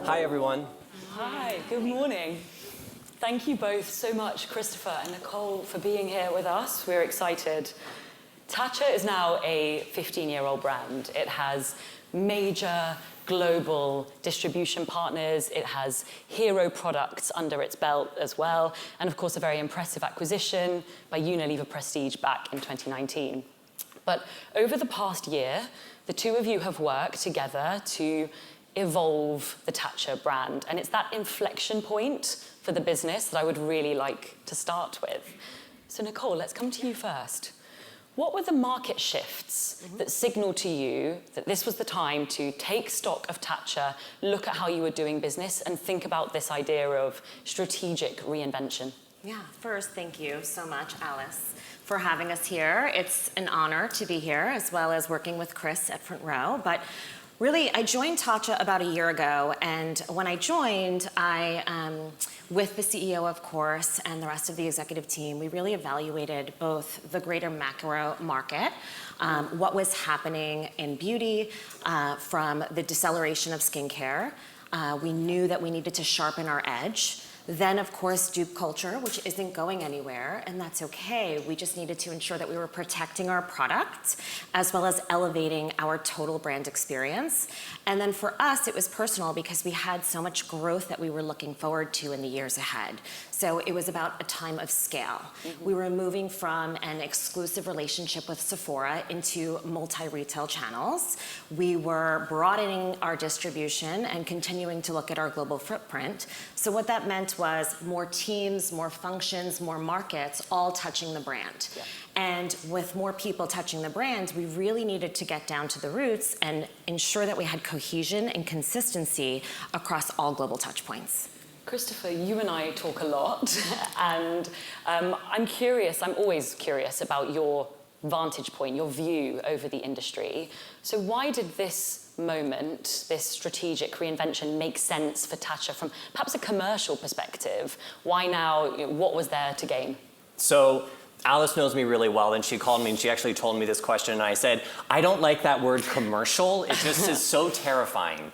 Hi, everyone. Hi, good morning. Thank you both so much, Christopher and Nicole, for being here with us. We're excited. Tatcha is now a 15-year-old brand. It has major global distribution partners. It has hero products under its belt as well. And of course, a very impressive acquisition by Unilever Prestige back in 2019. But over the past year, the two of you have worked together to evolve the Tatcha brand. And it's that inflection point for the business that I would really like to start with. So Nicole, let's come to you first. What were the market shifts that signaled to you that this was the time to take stock of Tatcha, look at how you were doing business, and think about this idea of strategic reinvention? Yeah, first, thank you so much, Alice, for having us here. It's an honor to be here, as well as working with Chris at Front Row. But really, I joined Tatcha about a year ago, and when I joined, with the CEO, of course, and the rest of the executive team, we really evaluated both the greater macro market, what was happening in beauty from the deceleration of skincare. We knew that we needed to sharpen our edge. Then, of course, dupe culture, which isn't going anywhere, and that's okay. We just needed to ensure that we were protecting our product as well as elevating our total brand experience. And then for us, it was personal because we had so much growth that we were looking forward to in the years ahead. So it was about a time of scale. We were moving from an exclusive relationship with Sephora into multi-retail channels. We were broadening our distribution and continuing to look at our global footprint. So what that meant was more teams, more functions, more markets, all touching the brand. Yeah. And with more people touching the brand, we really needed to get down to the roots and ensure that we had cohesion and consistency across all global touch points. Christopher, you and I talk a lot, and I'm always curious about your vantage point, your view over the industry. So why did this moment, this strategic reinvention, make sense for Tatcha from perhaps a commercial perspective? Why now? What was there to gain? So Alice knows me really well, and she called me and she actually told me this question, and I said, I don't like that word commercial. It just is so terrifying.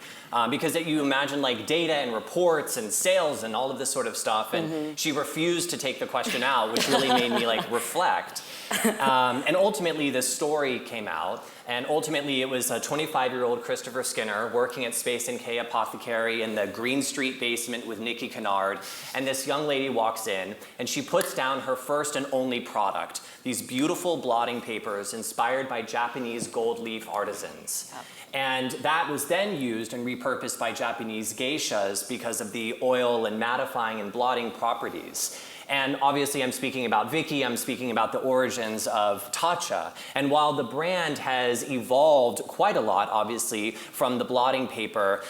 Because you imagine like data and reports and sales and all of this sort of stuff, and she refused to take the question out, which really made me like reflect. And ultimately this story came out, and ultimately it was a 25-year-old Christopher Skinner working at Space NK Apothecary in the Green Street basement with Nicki Kennard, and this young lady walks in and she puts down her first and only product, these beautiful blotting papers inspired by Japanese gold leaf artisans. Yep. And that was then used and repurposed by Japanese geishas because of the oil and mattifying and blotting properties. And obviously I'm speaking about Vicky, I'm speaking about the origins of Tatcha. And while the brand has evolved quite a lot, obviously, from the blotting paper,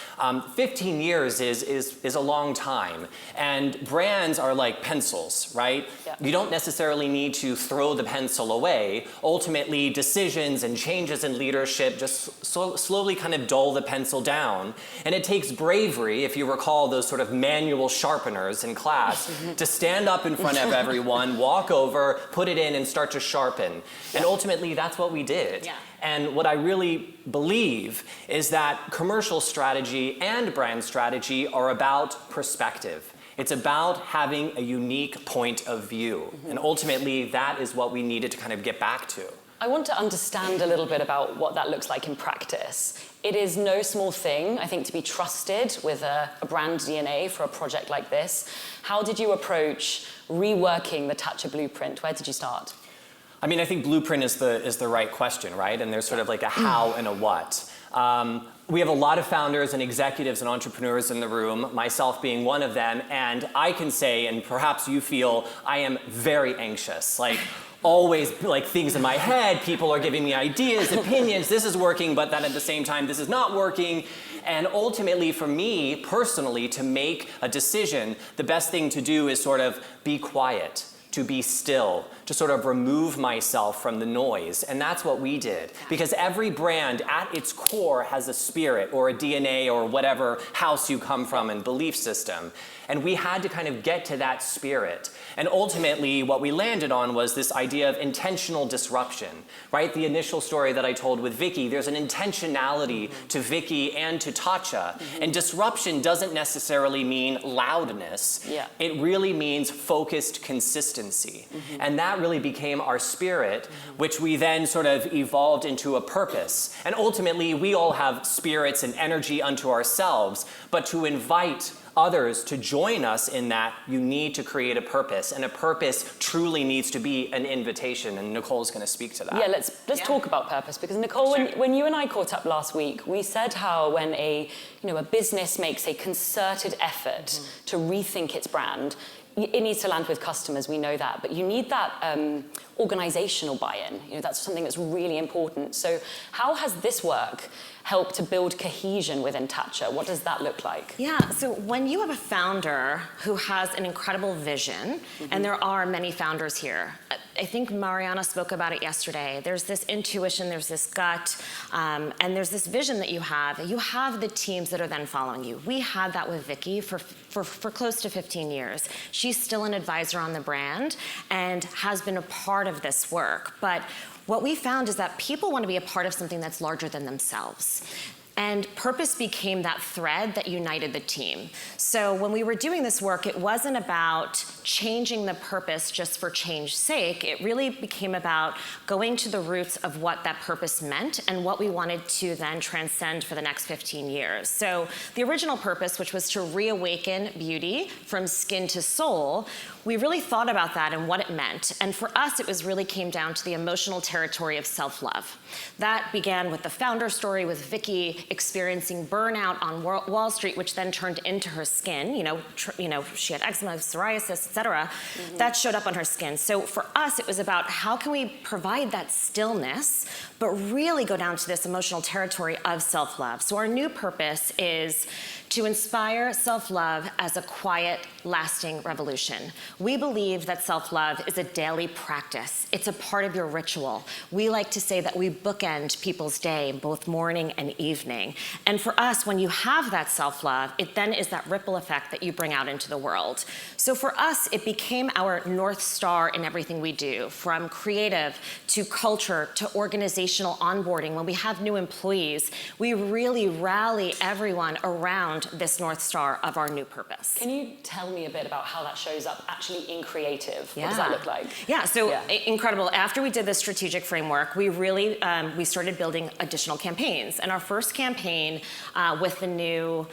15 years is a long time. And brands are like pencils, right? Yeah. You don't necessarily need to throw the pencil away. Ultimately, decisions and changes in leadership just slowly kind of dull the pencil down. And it takes bravery, if you recall those sort of manual sharpeners in class, to stand up in front of everyone, walk over, put it in, and start to sharpen. And ultimately, that's what we did. Yeah. And what I really believe is that commercial strategy and brand strategy are about perspective. It's about having a unique point of view. And ultimately, that is what we needed to kind of get back to. I want to understand a little bit about what that looks like in practice. It is no small thing, I think, to be trusted with a brand DNA for a project like this. How did you approach reworking the Tatcha blueprint? Where did you start? I mean, I think blueprint is the right question, right? And there's sort of like a how and a what. We have a lot of founders and executives and entrepreneurs in the room, myself being one of them, and I can say, and perhaps you feel, I am very anxious. Like, always like things in my head, people are giving me ideas, opinions, this is working, but then at the same time, this is not working. And ultimately, for me, personally, to make a decision, the best thing to do is sort of be quiet, to be still, to sort of remove myself from the noise. And that's what we did. Because every brand at its core has a spirit or a DNA or whatever house you come from and belief system. And we had to kind of get to that spirit. And ultimately, what we landed on was this idea of intentional disruption, right? The initial story that I told with Vicky, there's an intentionality to Vicky and to Tatcha. And disruption doesn't necessarily mean loudness. Yeah. It really means focused consistency. And that really became our spirit, which we then sort of evolved into a purpose. And ultimately, we all have spirits and energy unto ourselves, but to invite others to join us in that, you need to create a purpose, and a purpose truly needs to be an invitation, and Nicole's going to speak to that. Yeah, let's talk about purpose, because Nicole, when you and I caught up last week, we said how when a business makes a concerted effort to rethink its brand, it needs to land with customers, we know that, but you need that organizational buy-in. That's something that's really important. So how has this work helped to build cohesion within Tatcha? What does that look like? Yeah, so when you have a founder who has an incredible vision, and there are many founders here, I think Mariana spoke about it yesterday. There's this intuition, there's this gut, and there's this vision that you have. You have the teams that are then following you. We had that with Vicky for close to 15 years. She's still an advisor on the brand and has been a part of this work. But what we found is that people want to be a part of something that's larger than themselves. And purpose became that thread that united the team. So when we were doing this work, it wasn't about changing the purpose just for change's sake. It really became about going to the roots of what that purpose meant and what we wanted to then transcend for the next 15 years. So the original purpose, which was to reawaken beauty from skin to soul, we really thought about that and what it meant. And for us, it was really came down to the emotional territory of self-love. That began with the founder story with Vicky experiencing burnout on Wall Street, which then turned into her skin. She had eczema, psoriasis, etc. That showed up on her skin. So for us, it was about how can we provide that stillness, but really go down to this emotional territory of self-love. So our new purpose is to inspire self-love as a quiet, lasting revolution. We believe that self-love is a daily practice. It's a part of your ritual. We like to say that we bookend people's day, both morning and evening. And for us, when you have that self-love, it then is that ripple effect that you bring out into the world. So for us, it became our North Star in everything we do, from creative to culture to organizational onboarding. When we have new employees, we really rally everyone around this North Star of our new purpose. Can you tell me a bit about how that shows up actually in creative? What does that look like? Yeah, so incredible. After we did this strategic framework, we really, we started building additional campaigns. And our first campaign with the new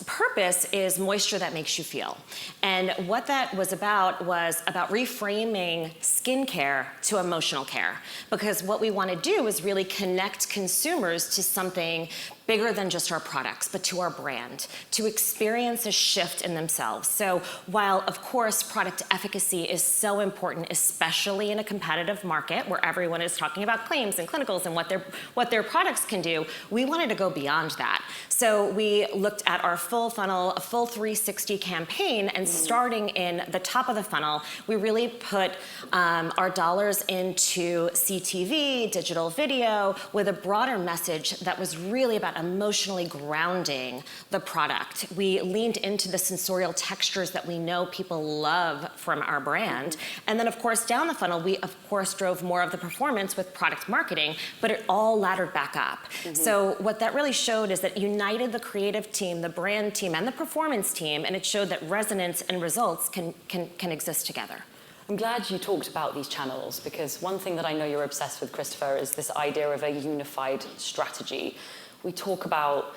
purpose is Moisture That Makes You Feel. And what that was about reframing skincare to emotional care. Because what we want to do is really connect consumers to something bigger than just our products, but to our brand, to experience a shift in themselves. So while, of course, product efficacy is so important, especially in a competitive market where everyone is talking about claims and clinicals and what their products can do, we wanted to go beyond that. So we looked at our full funnel, a full 360 campaign, and starting in the top of the funnel, we really put our dollars into CTV, digital video, with a broader message that was really about emotionally grounding the product. We leaned into the sensorial textures that we know people love from our brand. And then, of course, down the funnel, we, of course, drove more of the performance with product marketing, but it all laddered back up. So what that really showed is that united the creative team, the brand team, and the performance team, and it showed that resonance and results can exist together. I'm glad you talked about these channels, because one thing that I know you're obsessed with, Christopher, is this idea of a unified strategy. We talk about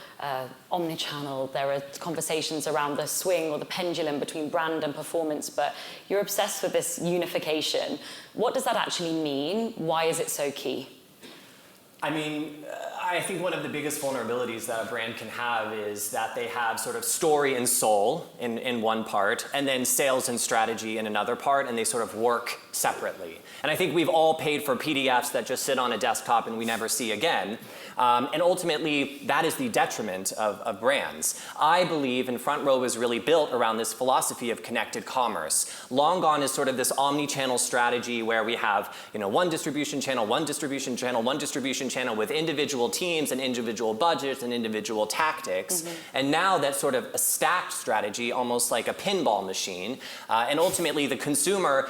omnichannel. There are conversations around the swing or the pendulum between brand and performance, but you're obsessed with this unification. What does that actually mean? Why is it so key? I mean, I think one of the biggest vulnerabilities that a brand can have is that they have sort of story and soul in one part, and then sales and strategy in another part, and they sort of work separately. And I think we've all paid for PDFs that just sit on a desktop and we never see again. And ultimately, that is the detriment of brands. I believe, and Front Row was really built around this philosophy of connected commerce. Long gone is sort of this omni-channel strategy where we have, one distribution channel, one distribution channel, one distribution channel with individual teams and individual budgets and individual tactics. And now that's sort of a stacked strategy, almost like a pinball machine. And ultimately, the consumer,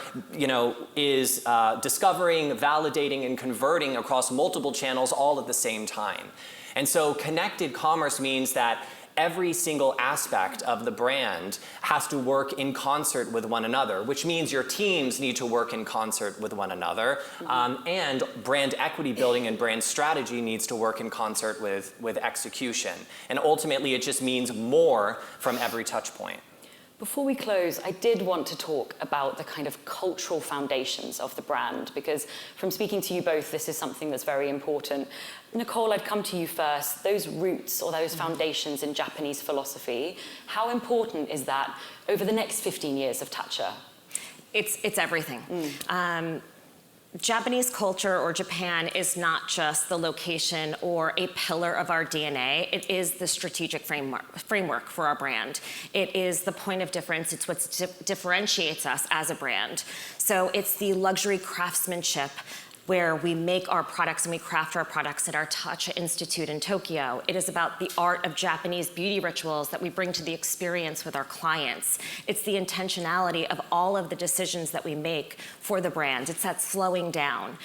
is discovering, validating, and converting across multiple channels all at the same time. And so connected commerce means that every single aspect of the brand has to work in concert with one another, which means your teams need to work in concert with one another, and brand equity building and brand strategy needs to work in concert with execution. And ultimately, it just means more from every touch point. Before we close, I did want to talk about the kind of cultural foundations of the brand, because from speaking to you both, this is something that's very important. Nicole, I'd come to you first. Those roots or those foundations in Japanese philosophy, how important is that over the next 15 years of Tatcha? It's everything. Japanese culture or Japan is not just the location or a pillar of our DNA. It is the strategic framework for our brand. It is the point of difference. It's what differentiates us as a brand. So it's the luxury craftsmanship where we make our products and we craft our products at our Tatcha Institute in Tokyo. It is about the art of Japanese beauty rituals that we bring to the experience with our clients. It's the intentionality of all of the decisions that we make for the brand. It's that slowing down.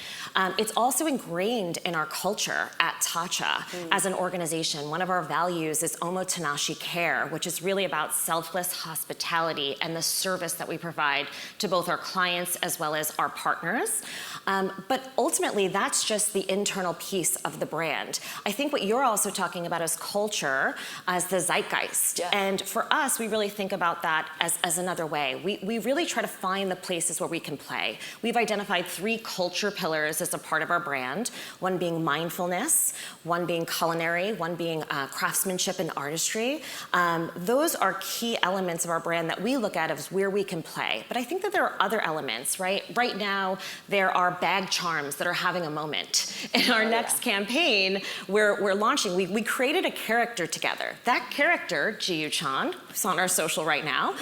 It's also ingrained in our culture at Tatcha as an organization. One of our values is omotenashi care, which is really about selfless hospitality and the service that we provide to both our clients as well as our partners. But ultimately, that's just the internal piece of the brand. I think what you're also talking about is culture as the zeitgeist. Yeah. And for us, we really think about that as another way. We really try to find the places where we can play. We've identified 3 culture pillars as a part of our brand, one being mindfulness, one being culinary, one being craftsmanship and artistry. Those are key elements of our brand that we look at as where we can play. But I think that there are other elements, right? Right now, there are bag charms that are having a moment. In our next campaign, we're launching, we created a character together. That character, Jiyu-chan, who's on our social right now,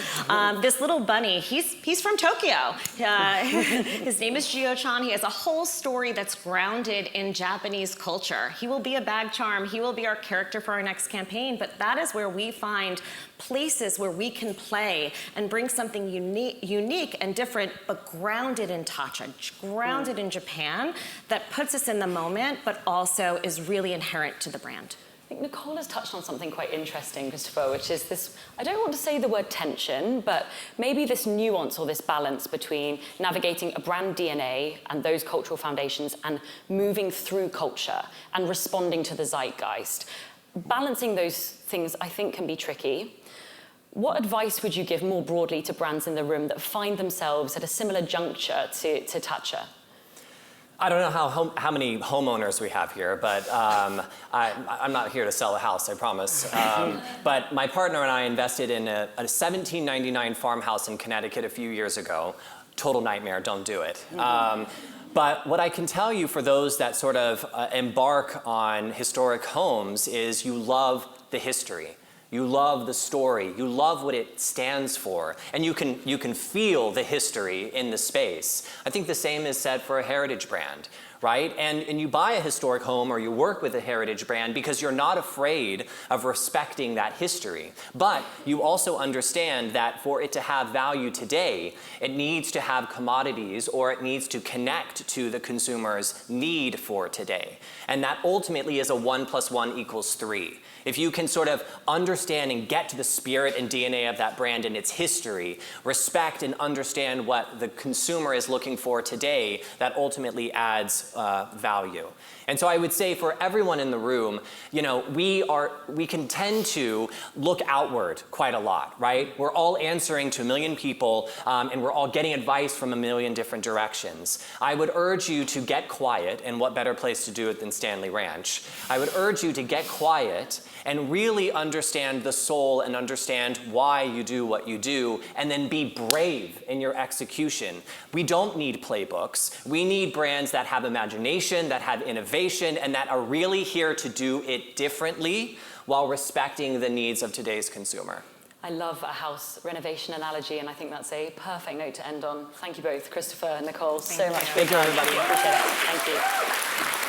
this little bunny, he's from Tokyo. His name is Jiyu-chan. He has a whole story that's grounded in Japanese culture. He will be a bag charm. He will be our character for our next campaign, but that is where we find places where we can play and bring something unique and different, but grounded in Tatcha, grounded in Japan, that puts us in the moment, but also is really inherent to the brand. I think Nicole has touched on something quite interesting, Christopher, which is this, I don't want to say the word tension, but maybe this nuance or this balance between navigating a brand DNA and those cultural foundations and moving through culture and responding to the zeitgeist. Balancing those things, I think, can be tricky. What advice would you give more broadly to brands in the room that find themselves at a similar juncture to Tatcha? I don't know how many homeowners we have here, but I'm not here to sell a house, I promise. But my partner and I invested in a 1799 farmhouse in Connecticut a few years ago. Total nightmare, don't do it. But what I can tell you for those that sort of embark on historic homes is you love the history. You love the story. You love what it stands for. And you can feel the history in the space. I think the same is said for a heritage brand, right? And you buy a historic home or you work with a heritage brand because you're not afraid of respecting that history. But you also understand that for it to have value today, it needs to have commodities or it needs to connect to the consumer's need for today. And that ultimately is a 1 + 1 = 3. If you can sort of understand and get to the spirit and DNA of that brand and its history, respect and understand what the consumer is looking for today, that ultimately adds tremendous value. And so I would say for everyone in the room, you know, we can tend to look outward quite a lot, right? We're all answering to a million people, and we're all getting advice from a million different directions. I would urge you to get quiet, and what better place to do it than Stanley Ranch? I would urge you to get quiet and really understand the soul and understand why you do what you do, and then be brave in your execution. We don't need playbooks. We need brands that have imagination, that have innovation, and that are really here to do it differently while respecting the needs of today's consumer. I love a house renovation analogy, and I think that's a perfect note to end on. Thank you both, Christopher and Nicole, so much. you. Thank you, everybody. Appreciate it. Thank you.